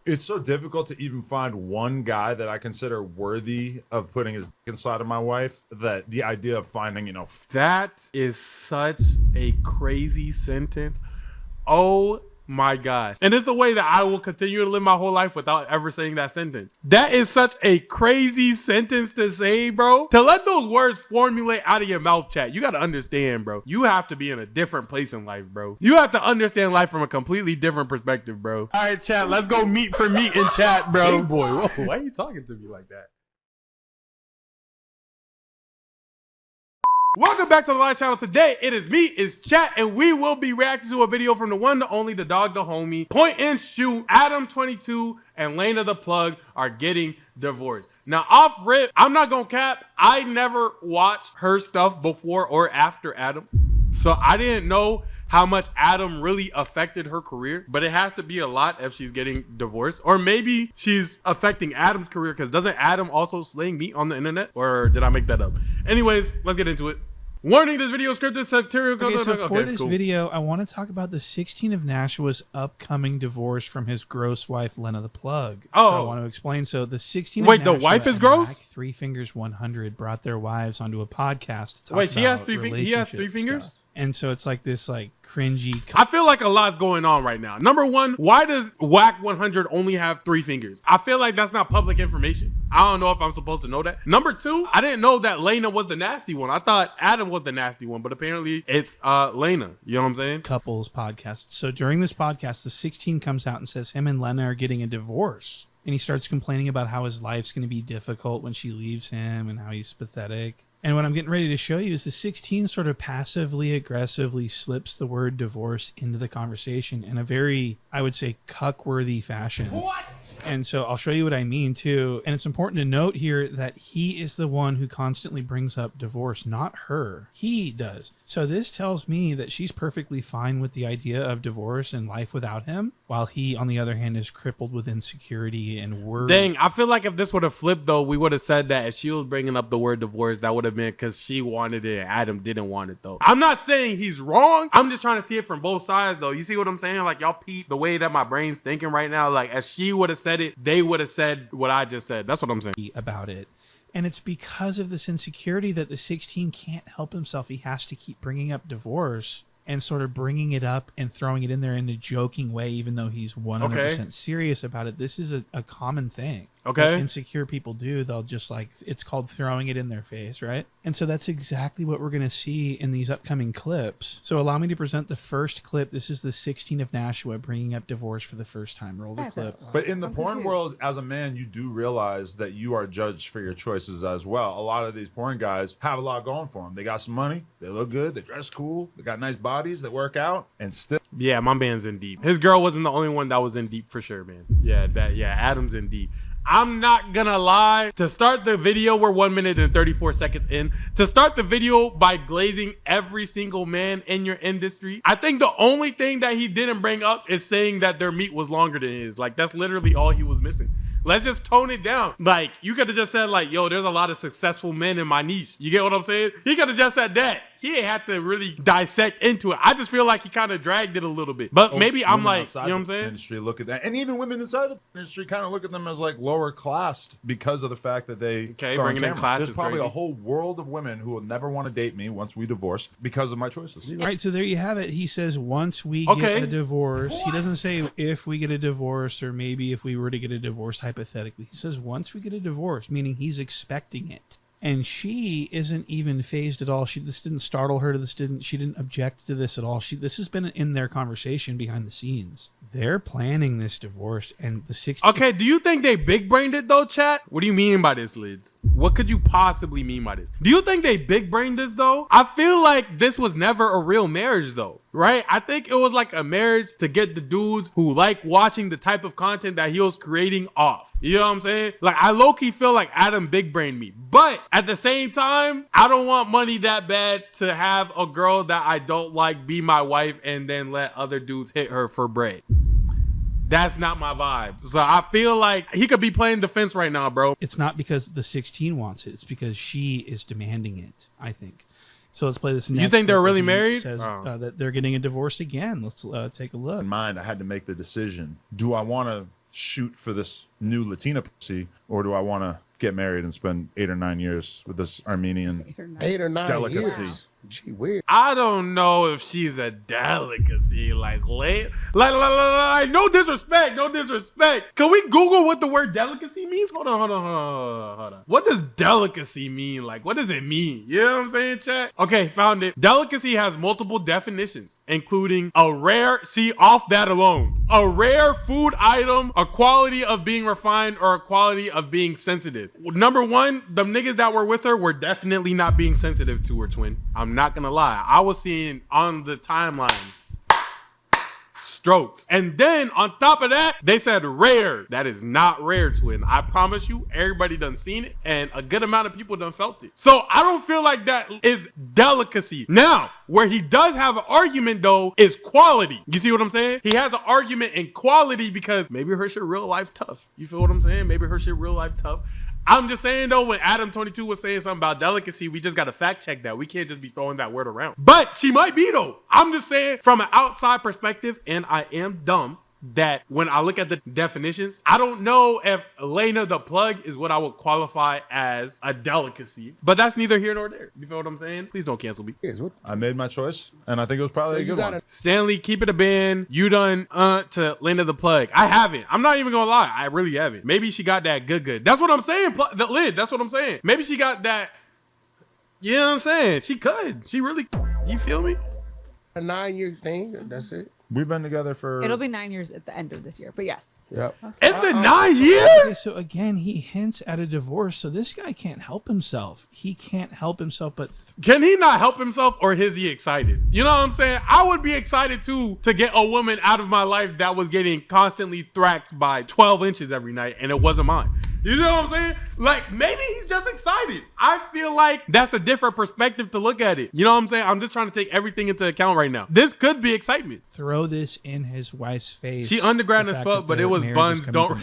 It's so difficult to even find one guy that I consider worthy of putting his dick inside of my wife, that the idea of finding, That is such a crazy sentence. Oh my gosh. And it's the way that I will continue to live my whole life without ever saying that sentence. That is such a crazy sentence to say, bro. To let those words formulate out of your mouth, chat, you got to understand, bro. You have to be in a different place in life, bro. You have to understand life from a completely different perspective, bro. All right, chat, let's go meet for meat in chat, bro. Big boy, whoa, why are you talking to me like that? Welcome back to the live channel. Today it is me, it's chat, and we will be reacting to a video from the one, the only, the dog, the homie, point and shoot. Adam22 and Lena the plug are getting divorced. Now off rip, I'm not gonna cap, I never watched her stuff before or after Adam, so I didn't know how much Adam really affected her career, but it has to be a lot if she's getting divorced, or maybe she's affecting Adam's career, because doesn't Adam also sling meat on the internet, or did I make that up? Anyways, let's get into it. Warning, this video is scripted, satirical. Okay, so for this video, I want to talk about the 16 of Nashua's upcoming divorce from his gross wife, Lena the plug. Oh. So I want to explain. So the 16 Wait, of the Nashua wife is and gross? Mac, Three Fingers 100 brought their wives onto a podcast to talk Wait, she has about three fingers? He has three fingers? stuff. And so it's like this cringy. I feel like a lot's going on right now. Number one, why does Whack 100 only have 3 fingers? I feel like that's not public information. I don't know if I'm supposed to know that. Number two, I didn't know that Lena was the nasty one. I thought Adam was the nasty one, but apparently it's Lena. You know what I'm saying? Couples podcast. So during this podcast, the 16 comes out and says him and Lena are getting a divorce. And he starts complaining about how his life's going to be difficult when she leaves him and how he's pathetic. And what I'm getting ready to show you is the 16 sort of passively, aggressively slips the word divorce into the conversation in a very, I would say, cuck-worthy fashion. What? And so I'll show you what I mean too. And it's important to note here that he is the one who constantly brings up divorce, not her. He does. So this tells me that she's perfectly fine with the idea of divorce and life without him, while he, on the other hand, is crippled with insecurity and worry. Dang, I feel like if this would have flipped, though, we would have said that if she was bringing up the word divorce, that would have been because she wanted it and Adam didn't want it, though. I'm not saying he's wrong. I'm just trying to see it from both sides, though. You see what I'm saying? Like, y'all peep the way that my brain's thinking right now. Like, if she would have said it, they would have said what I just said. That's what I'm saying. About it. And it's because of this insecurity that the 16 can't help himself. He has to keep bringing up divorce and sort of bringing it up and throwing it in there in a joking way, even though he's 100% serious about it. This is a common thing. Okay. That insecure people do. They'll just it's called throwing it in their face, right? And so that's exactly what we're going to see in these upcoming clips. So allow me to present the first clip. This is the 16 of Nashua bringing up divorce for the first time. Roll the clip. But in the porn world, as a man, you do realize that you are judged for your choices as well. A lot of these porn guys have a lot going for them. They got some money, they look good, they dress cool, they got nice bodies, they work out, and still. Yeah, my man's in deep. His girl wasn't the only one that was in deep for sure, man. Yeah, Adam's in deep. I'm not gonna lie. To start the video, we're 1 minute and 34 seconds in. To start the video by glazing every single man in your industry, I think the only thing that he didn't bring up is saying that their meat was longer than his. Like, that's literally all he was missing. Let's just tone it down. Like, you could have just said, like, yo, there's a lot of successful men in my niche. You get what I'm saying? He could have just said that. He ain't had to really dissect into it. I just feel like he kind of dragged it a little bit. But maybe I'm like, you know what I'm saying? Industry look at that, and even women inside the industry kind of look at them as like lower classed because of the fact that they bringing in class. There's probably a whole world of women who will never want to date me once we divorce because of my choices. All right, so there you have it. He says once we get a divorce. He doesn't say if we get a divorce or maybe if we were to get a divorce hypothetically. He says once we get a divorce, meaning he's expecting it. And she isn't even phased at all. This didn't startle her. She didn't object to this at all. This has been in their conversation behind the scenes. They're planning this divorce, and the 16. Okay, do you think they big brained it though, chat? What do you mean by this, Lids? What could you possibly mean by this? Do you think they big brained this though? I feel like this was never a real marriage though, right? I think it was like a marriage to get the dudes who like watching the type of content that he was creating off. You know what I'm saying? Like, I low-key feel like Adam big brained me, but at the same time, I don't want money that bad to have a girl that I don't like be my wife and then let other dudes hit her for bread. That's not my vibe. So I feel like he could be playing defense right now, bro. It's not because the 16 wants it. It's because she is demanding it, I think. So let's play this next. You think they're really married? Says that they're getting a divorce again. Let's take a look. In mind, I had to make the decision. Do I want to shoot for this new Latina pussy, or do I want to get married and spend 8 or 9 years with this Armenian 8 or 9 delicacy? years. Gee, weird. I don't know if she's a delicacy. Like no disrespect, no disrespect. Can we Google what the word delicacy means? Hold on. What does delicacy mean? Like, what does it mean? You know what I'm saying, chat? Okay, found it. Delicacy has multiple definitions, including a rare, see, off that alone, a rare food item, a quality of being refined, or a quality of being sensitive. Number one, the niggas that were with her were definitely not being sensitive to her, twin. I'm not gonna lie. I was seeing on the timeline strokes. And then on top of that, they said rare. That is not rare, twin. I promise you, everybody done seen it and a good amount of people done felt it. So I don't feel like that is delicacy. Now, where he does have an argument though is quality. You see what I'm saying? He has an argument in quality because maybe her shit real life tough. You feel what I'm saying? Maybe her shit real life tough. I'm just saying though, when Adam22 was saying something about delicacy, we just got to fact check that. We can't just be throwing that word around. But she might be though. I'm just saying from an outside perspective, and I am dumb, that when I look at the definitions, I don't know if Lena the plug is what I would qualify as a delicacy, but that's neither here nor there. You feel what I'm saying? Please don't cancel me. I made my choice, and I think it was probably a good one. Stanley, keep it a band. You done to Lena the plug. I haven't. I'm not even gonna lie. I really haven't. Maybe she got that good. That's what I'm saying. The lid. That's what I'm saying. Maybe she got that. You know what I'm saying? She could. She really. You feel me? A 9-year thing. That's it. We've been together for... It'll be 9 years at the end of this year, but yes. Yep. It's been 9 years? Okay, so again, he hints at a divorce. So this guy can't help himself. He can't help himself but... Can he not help himself, or is he excited? You know what I'm saying? I would be excited too to get a woman out of my life that was getting constantly thraxed by 12 inches every night and it wasn't mine. You know what I'm saying? Like, maybe he's just excited. I feel like that's a different perspective to look at it. You know what I'm saying? I'm just trying to take everything into account right now. This could be excitement. Throw this in his wife's face. She underground as fuck, but it was buns. Don't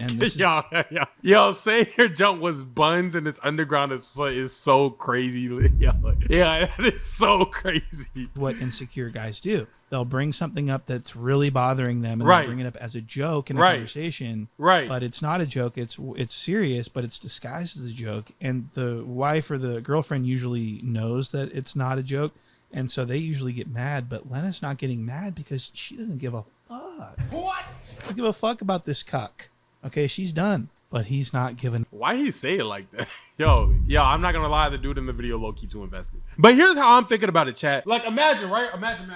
yo, say your jump was buns and it's underground as fuck is so crazy. Yeah, that is so crazy. What insecure guys do. They'll bring something up that's really bothering them and Right. they'll bring it up as a joke in a Right. conversation. Right. But it's not a joke. It's serious, but it's disguised as a joke. And the wife or the girlfriend usually knows that it's not a joke. And so they usually get mad. But Lena's not getting mad because she doesn't give a fuck. What? Don't give a fuck about this cuck. Okay, she's done. But he's not giving. Why he say it like that? Yo, I'm not gonna lie, the dude in the video low-key too invested. But here's how I'm thinking about it, chat. Like, imagine, right? Imagine.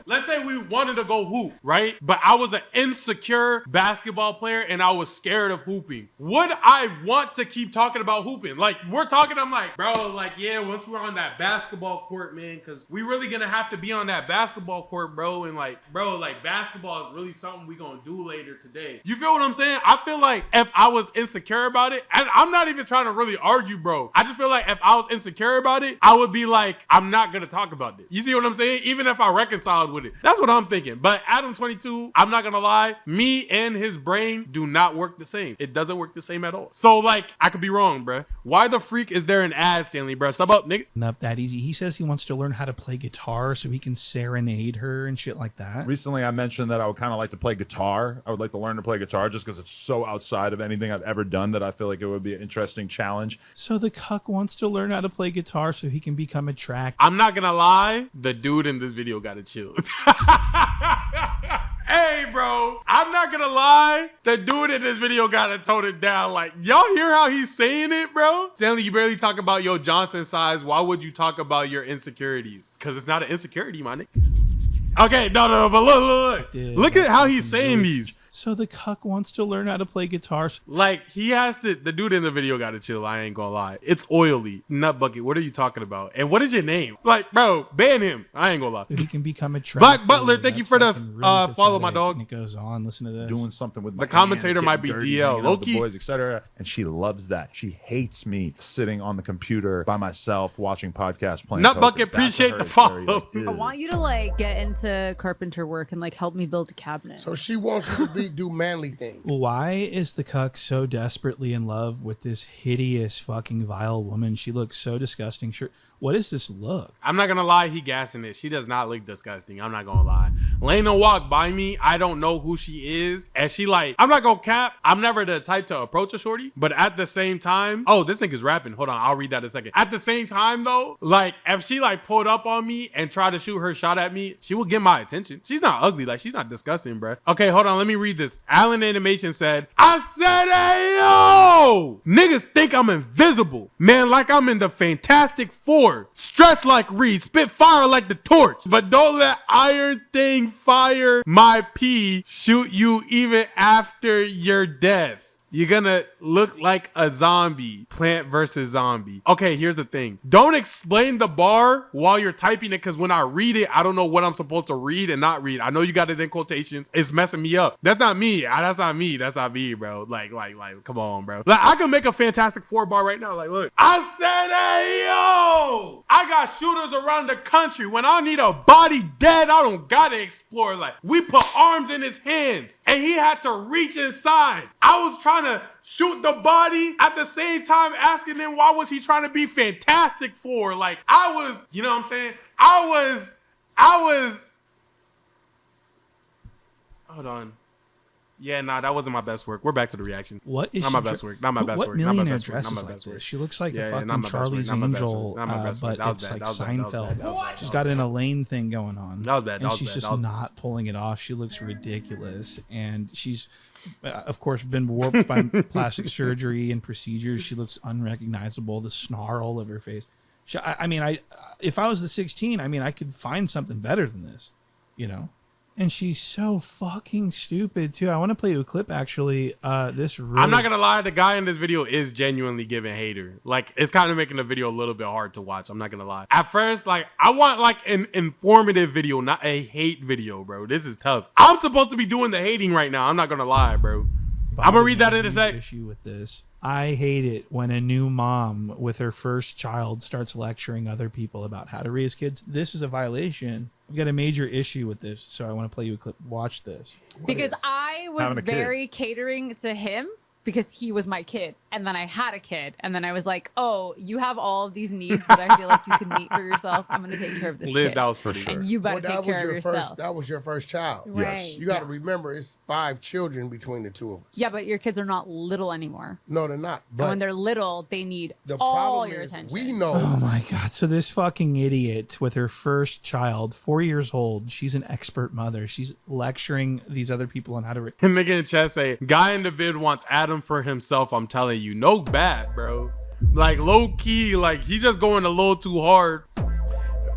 Let's say we wanted to go hoop, right? But I was an insecure basketball player and I was scared of hooping. Would I want to keep talking about hooping? Like, we're talking, I'm like, bro, like, yeah, once we're on that basketball court, man, because we really gonna have to be on that basketball court, bro. And like, bro, like, basketball is really something we gonna do later today. You feel what I'm saying? I feel like if I was insecure about it, and I'm not even trying to really argue, bro. I just feel like if I was insecure about it, I would be like, I'm not gonna talk about this. You see what I'm saying? Even if I reconciled with it. That's what I'm thinking. But Adam22, I'm not gonna lie, me and his brain do not work the same. It doesn't work the same at all. So like, I could be wrong, bro. Why the freak is there an ad, Stanley, bro? Stop up, nigga. Not that easy. He says he wants to learn how to play guitar so he can serenade her and shit like that. Recently, I mentioned that I would kind of like to play guitar. I would like to learn to play guitar just because it's so outside of anything I've ever done that I feel like it would be an interesting challenge. So the cuck wants to learn how to play guitar so he can become attractive. I'm not gonna lie, the dude in this video gotta chill. Hey, bro, I'm not gonna lie, the dude in this video gotta tone it down. Like, y'all hear how he's saying it, bro? Stanley, you barely talk about your Johnson size. Why would you talk about your insecurities? Because it's not an insecurity, my nigga. Okay, no, but look. Look at how he's saying these. So the cuck wants to learn how to play guitar. Like, he has to, the dude in the video got to chill, I ain't gonna lie. It's oily. Nut bucket, what are you talking about? And what is your name? Like, bro, ban him. I ain't gonna lie. So he can become attractive. Black Butler, thank you That's for the fucking really follow, my pathetic. dog. And it goes on, listen to this. Doing something with my The commentator hands, might getting be dirty, DL. hanging out with Low-key. the boys, etc. And she loves that. She hates me sitting on the computer by myself watching podcasts, playing Nut poker. bucket, That to appreciate her the is very, follow. like, I want you to like get into carpenter work and like help me build a cabinet. So she wants you to do manly things. Why is the cuck so desperately in love with this hideous fucking vile woman? She looks so disgusting. Sure. What is this look? I'm not gonna lie, he gassing it. She does not look disgusting. I'm not gonna lie. Lena walked by me. I don't know who she is. And she like, I'm not gonna cap. I'm never the type to approach a shorty. But at the same time, oh, this nigga's rapping. Hold on, I'll read that in a second. At the same time though, like if she like pulled up on me and tried to shoot her shot at me, she will get my attention. She's not ugly. Like she's not disgusting, bruh. Okay, hold on. Let me read this. Adam22 said, I said, hey, yo! Niggas think I'm invisible. Man, like I'm in the Fantastic Four. Stretch like Reed, spit fire like the torch. But don't let iron thing fire my pee, shoot you even after your death. You're gonna look like a zombie. Plant versus zombie. Okay, here's the thing. Don't explain the bar while you're typing it, because when I read it, I don't know what I'm supposed to read and not read. I know you got it in quotations. It's messing me up. That's not me. That's not me. That's not me, bro. Like, come on, bro. Like, I can make a Fantastic Four bar right now. Like, look. I said, hey, yo! I got shooters around the country. When I need a body dead, I don't gotta explore. Like, we put arms in his hands, and he had to reach inside. I was trying to shoot the body at the same time asking him why was he trying to be Fantastic for. Like I was, you know what I'm saying? I was hold on. Yeah, nah, that wasn't my best work. We're back to the reaction. What is not my best work? Not my best what work. millionaire Not my dresses best work. like this? She looks like a not fucking my best work. Charlie's Not my best work. Angel, Not my best work. but That was it's bad. like That was bad. That was bad. Seinfeld. That was bad. She's got an Elaine thing going on. That was bad. That And was she's bad. just That was not pulling it off. She looks ridiculous, and she's, of course, been warped by plastic surgery and procedures. She looks unrecognizable. The snarl of her face. I mean, if I was the 16, I mean, I could find something better than this, you know. And she's so fucking stupid too. I want to play you a clip actually. This really... I'm not gonna lie, the guy in this video is genuinely giving hater. Like it's kind of making the video a little bit hard to watch. I'm not gonna lie. At first, like I want like an informative video, not a hate video, bro. This is tough. I'm supposed to be doing the hating right now. I'm not gonna lie, bro. I'm gonna read that in a sec. Issue with this. I hate it when a new mom with her first child starts lecturing other people about how to raise kids. This is a violation. I've got a major issue with this, so I want to play you a clip. Watch this. Because I was very catering to him because he was my kid. And then I had a kid. And then I was like, oh, you have all of these needs that I feel like you can meet for yourself. I'm going to take care of this kid. That was pretty And you better take care of yourself. That was your first child. Right. You got to remember, it's 5 children between the two of us. Yeah, but your kids are not little anymore. No, they're not. And But when they're little, they need the all problem your is attention. we know. Oh my God. So this fucking idiot with her first child, 4 years old, she's an expert mother. She's lecturing these other people on how to... And nigga in chat say, guy in the vid wants Adam for himself. I'm telling you, no bad, bro. Like low key, like he just going a little too hard.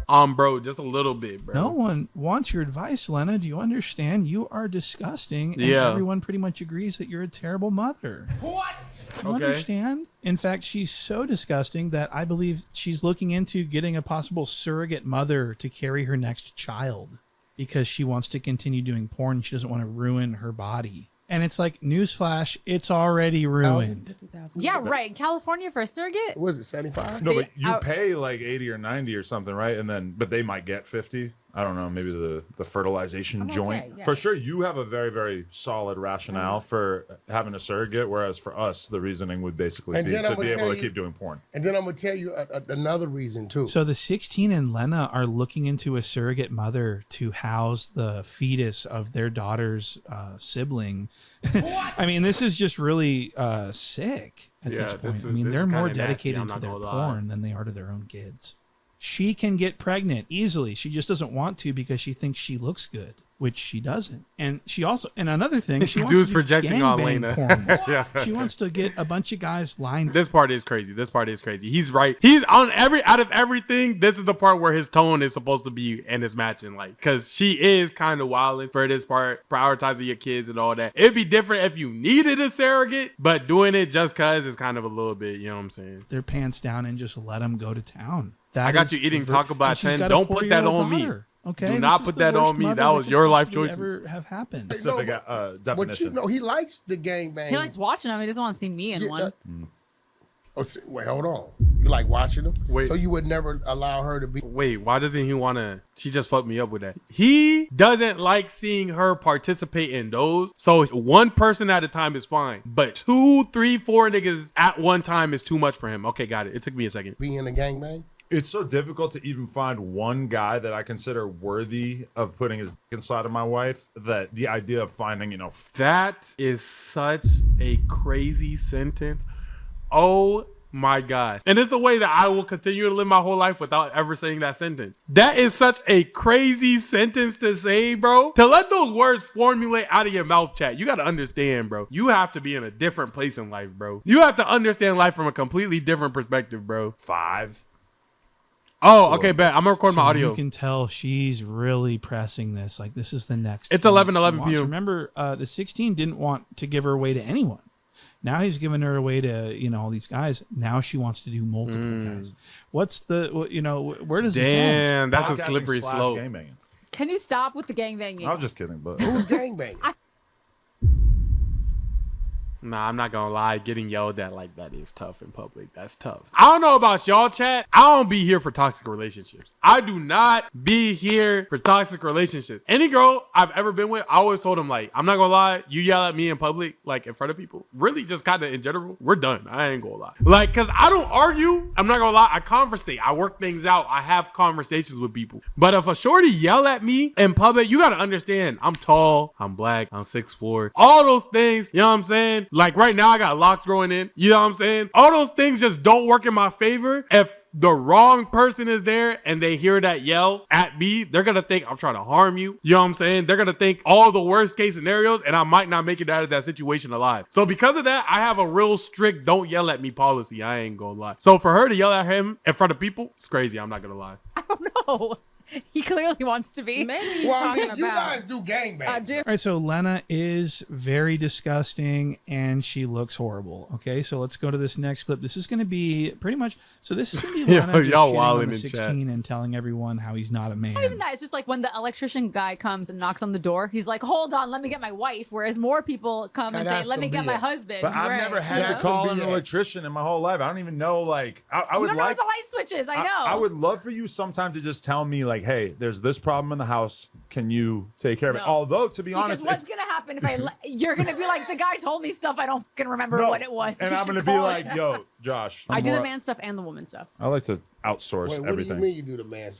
Bro, just a little bit, bro. No one wants your advice, Lena. Do you understand? You are disgusting. And everyone pretty much agrees that you're a terrible mother. What? Do you understand? In fact, she's so disgusting that I believe she's looking into getting a possible surrogate mother to carry her next child because she wants to continue doing porn. She doesn't want to ruin her body. And it's like, newsflash, it's already ruined. Yeah, right. In California for a surrogate? Was it 75? No, but you pay like 80 or 90 or something, right? And then, but they might get 50. I don't know, maybe the fertilization joint. okay, yes. For sure, you have a very, very solid rationale for having a surrogate, whereas for us, the reasoning would basically be to be able to keep doing porn. And then I'm going to tell you another reason, too. So the 16 and Lena are looking into a surrogate mother to house the fetus of their daughter's sibling. I mean, this is just really sick at this point. I mean, they're more dedicated to their porn than they are to their own kids. She can get pregnant easily. She just doesn't want to because she thinks she looks good, which she doesn't. And she also, and another thing, she wants to do projecting on Lena. She wants to get a bunch of guys lined. This part is crazy. This part is crazy. He's right. He's on out of everything. This is the part where his tone is supposed to be and it's matching, like, because she is kind of wilding for this part, prioritizing your kids and all that. It'd be different if you needed a surrogate, but doing it just cause is kind of a little bit, you know what I'm saying? Their pants down and just let them go to town. I got you eating Taco Bell 10. Don't put that on me. Okay, do not put that on me. That was your life choices. Ever have happened. Specific definition. But you know, he likes the gangbang. He likes watching them. He doesn't want to see me in one. Wait, hold on. You like watching them? Wait. So you would never allow her to be. Wait, why doesn't he want to? She just fucked me up with that. He doesn't like seeing her participate in those. So one person at a time is fine. But 2, 3, 4 niggas at one time is too much for him. Okay, got it. It took me a second. Be in a gangbang? It's so difficult to even find one guy that I consider worthy of putting his dick inside of my wife, that the idea of finding, you know, That is such a crazy sentence. Oh my gosh. And it's the way that I will continue to live my whole life without ever saying that sentence. That is such a crazy sentence to say, bro. To let those words formulate out of your mouth, chat, you got to understand, bro. You have to be in a different place in life, bro. You have to understand life from a completely different perspective, bro. 5. Oh, okay, bet. I'm gonna record my audio. You can tell she's really pressing this. Like, this is the next. It's thing 11 she wants. p.m. Remember, the 16 didn't want to give her away to anyone. Now he's giving her away to, you know, all these guys. Now she wants to do multiple guys. What's the, you know, where does this end? Damn, that's a Podcasting slippery slash slope. gangbanging. Can you stop with the gangbanging? I was just kidding, but Who's gangbang? Nah, I'm not gonna lie. Getting yelled at like that is tough in public. That's tough. I don't know about y'all, chat. I don't be here for toxic relationships. I do not be here for toxic relationships. Any girl I've ever been with, I always told them, like, I'm not gonna lie, you yell at me in public, like in front of people, really just kind of in general, we're done. I ain't gonna lie. Like, cause I don't argue. I'm not gonna lie. I conversate. I work things out. I have conversations with people. But if a shorty yell at me in public, you gotta understand, I'm tall, I'm black, I'm 6'4", all those things, you know what I'm saying? Like right now I got locks growing in, you know what I'm saying? All those things just don't work in my favor. If the wrong person is there and they hear that yell at me, they're gonna think I'm trying to harm you. You know what I'm saying? They're gonna think all the worst case scenarios and I might not make it out of that situation alive. So because of that, I have a real strict don't yell at me policy. I ain't gonna lie. So for her to yell at him in front of people, it's crazy. I'm not gonna lie. I don't know. He clearly wants to be. Maybe he's Well, I talking mean, you about guys do gangbang. All right, so Lena is very disgusting and she looks horrible. Okay, so let's go to this next clip. This is going to be pretty much, so this is going to be Lena just y'all shitting wildin' on the in chat. 16 and telling everyone how he's not a man. Not even that. It's just like when the electrician guy comes and knocks on the door, he's like, hold on, let me get my wife. Whereas more people come and say, That's let me some get my BS. husband. But I've Right. never had Yeah. to call an BS. electrician in my whole life. I don't even know, like, I You would don't know like, the light switches. I know. I would love for you sometime to just tell me, like, hey, there's this problem in the house. Can you take care of it? No. Although, to be Because honest, what's gonna happen if you're gonna be like, the guy told me stuff, I don't fucking remember No. what it was. And You I'm should gonna be call like, it. yo, Josh. I do the more- man stuff and the woman stuff. I like to outsource Wait, what everything. do you mean you do the man?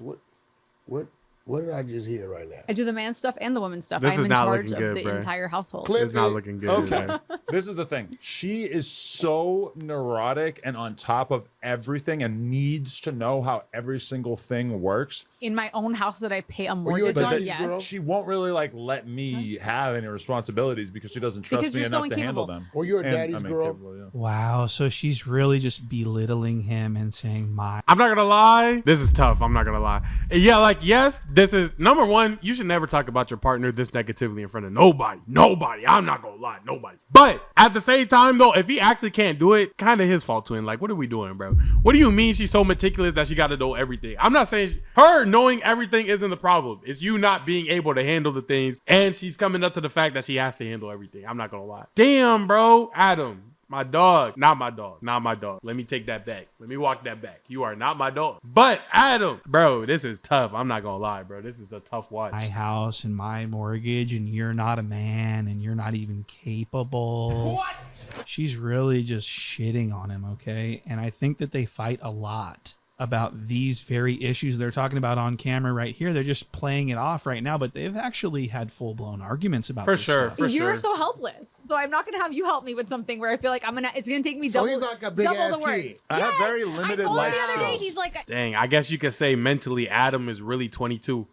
What did I just hear right now? I do the man stuff and the woman stuff. This I'm is in not charge looking of good, the bruh. entire household. Clip It's not it. looking good. Okay. man. This is the thing. She is so neurotic and on top of everything and needs to know how every single thing works. In my own house that I pay a you a mortgage But on, that- yes. she won't really like let me have any responsibilities because she doesn't trust Because me you're so enough to handle incapable. them. Well, you're a And daddy's I'm girl. incapable, yeah. Wow, so she's really just belittling him and saying, my. I'm not gonna lie. This is tough. I'm not gonna lie. Yeah, like, yes, this is number one. You should never talk about your partner this negatively in front of nobody. Nobody. I'm not gonna lie. Nobody. But at the same time, though, if he actually can't do it, kind of his fault, twin. Like, what are we doing, bro? What do you mean she's so meticulous that she got to know everything? I'm not saying her knowing everything isn't the problem. It's you not being able to handle the things, and she's coming up to the fact that she has to handle everything. I'm not gonna lie. Damn, bro. Adam. My dog, not my dog, not my dog. Let me take that back. Let me walk that back. You are not my dog. But Adam, bro, this is tough. I'm not gonna lie, bro. This is a tough watch. My house and my mortgage, and you're not a man and you're not even capable. What? She's really just shitting on him, okay? And I think that they fight a lot about these very issues they're talking about on camera right here. They're just playing it off right now, but they've actually had full-blown arguments about For this sure, stuff. for You're sure. so helpless. So I'm not gonna have you help me with something where I feel like it's gonna take me So double. he's like a big double ass the work. kid. I have Yes! very limited I told life him the other day, skills. he's like, Dang, I guess you could say mentally Adam is really 22.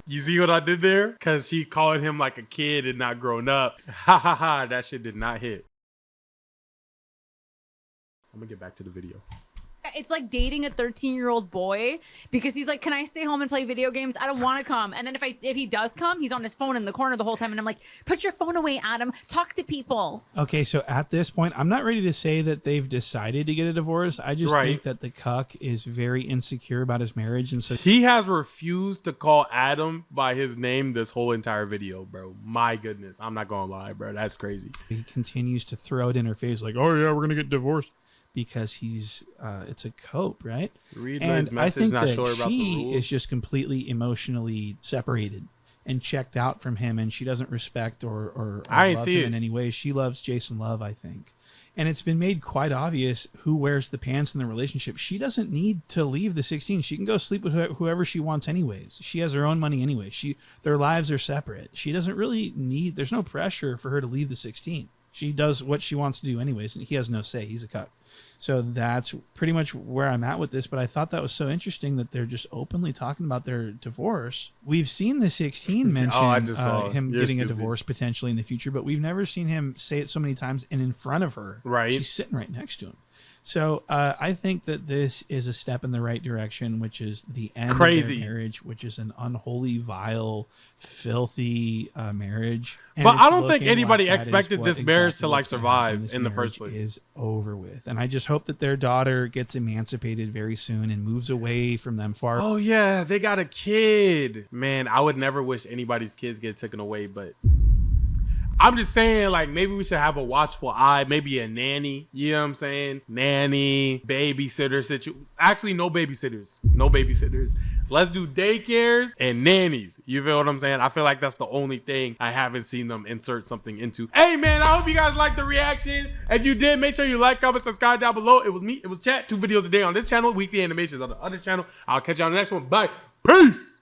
You see what I did there? Because she called him like a kid and not grown up. Ha ha ha, that shit did not hit. I'm gonna get back to the video. it's like dating a 13-year-old boy because he's like, can I stay home and play video games? I don't want to come. And then if he does come, he's on his phone in the corner the whole time. And I'm like, put your phone away, Adam. Talk to people. Okay, so at this point, I'm not ready to say that they've decided to get a divorce. I just Right. think that the cuck is very insecure about his marriage, and so He has refused to call Adam by his name this whole entire video, bro. My goodness. I'm not gonna lie, bro. That's crazy. he continues to throw it in her face like, oh yeah, we're gonna get divorced. because he's it's a cope, right? Read And Liz' I message, think not that sure about the she rules. is just completely emotionally separated and checked out from him, and she doesn't respect or I ain't love see him it. in any way. She loves Jason Love, I think. And it's been made quite obvious who wears the pants in the relationship. She doesn't need to leave the 16. She can go sleep with whoever she wants anyways. She has her own money anyway. Their lives are separate. She doesn't really need, there's no pressure for her to leave the 16. She does what she wants to do anyways, and he has no say. He's a cuck. So that's pretty much where I'm at with this. But I thought that was so interesting that they're just openly talking about their divorce. We've seen the 16 mention I just saw it. him You're getting stupid. a divorce potentially in the future, but we've never seen him say it so many times and in front of her. Right. She's sitting right next to him. So I think that this is a step in the right direction, which is the end Crazy. of their marriage, which is an unholy, vile, filthy marriage. And But it's I don't think looking anybody like that is expected what this marriage exactly to, like, what's gonna happen. survive This in the first marriage place. Is over with, and I just hope that their daughter gets emancipated very soon and moves away from them far. Oh yeah, they got a kid. Man, I would never wish anybody's kids get taken away, but I'm just saying, like, maybe we should have a watchful eye, maybe a nanny, you know what I'm saying? Nanny, babysitter situation. Actually, no babysitters. No babysitters. Let's do daycares and nannies. You feel what I'm saying? I feel like that's the only thing I haven't seen them insert something into. Hey, man, I hope you guys liked the reaction. If you did, make sure you like, comment, subscribe down below. It was me. It was Chat. 2 videos a day on this channel, weekly animations on the other channel. I'll catch you on the next one. Bye. Peace.